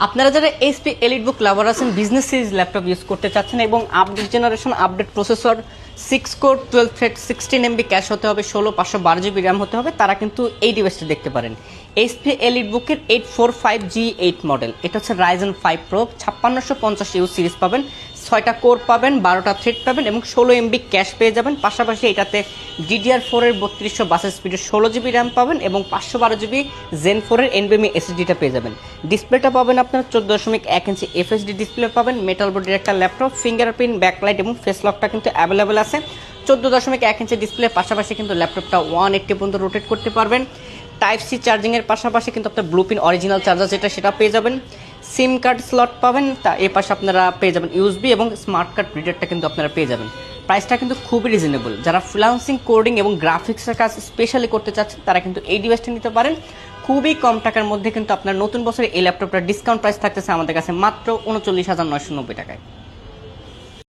আপনারা যারা HP EliteBook লাভার আছেন, বিজনেস সিরিজ ল্যাপটপ ইউজ করতে চাচ্ছেন এবং update generation update processor 6 core 12 thread 16 MB cash হতে হবে, 512 জিবি র্যাম হতে হবে, তারা কিন্তু এই ডিভাইসটা দেখতে পারেন। এইচপি এলিটবুকের 845G8 মডেল, এটা হচ্ছে রাইজেন 5 প্রো 5650 ইউ সিরিজ পাবেন, 6টা কোর পাবেন, 12টা থ্রেড পাবেন এবং 16 এমবি ক্যাশ পেয়ে যাবেন। পাশাপাশি এটাতে DDR4 এর 3200 বাস স্পিডের 16 জিবি র্যাম পাবেন এবং 512 জিবি জেন 4 এর NVMe SSDটা পেয়ে যাবেন। ডিসপ্লেটা পাবেন আপনার 14.1 ইঞ্চি FHD ডিসপ্লে পাবেন, মেটাল বডির একটা ল্যাপটপ, ফিঙ্গারপ্রিন্ট, ব্যাকলাইট এবং ফেস লকটা কিন্তু অ্যাভেলেবেল আছে। 14.1 ইঞ্চি ডিসপ্লে, পাশাপাশি কিন্তু ল্যাপটপটা 180 পর্যন্ত রোটেট করতে পারবেন। টাইপ সি চার্জিংয়ের পাশাপাশি কিন্তু আপনার ব্লুপিন অরিজিনাল চার্জার সেটা পেয়ে যাবেন। সিম কার্ড স্লট পাবেন, তা এর পাশে আপনারা পেয়ে যাবেন ইউএসবি এবং স্মার্ট কার্ড রিডারটা কিন্তু আপনারা পেয়ে যাবেন। প্রাইসটা কিন্তু খুবই রিজনেবল। যারা ফ্রিল্যান্সিং, কোডিং এবং গ্রাফিক্সের কাজ স্পেশালি করতে চাচ্ছেন তারা কিন্তু এই ডিভাইসটা নিতে পারেন। খুবই কম টাকার মধ্যে কিন্তু আপনার নতুন বছরে এই ল্যাপটপটা ডিসকাউন্ট প্রাইস থাকতেছে আমাদের কাছে মাত্র 39,990 টাকায়।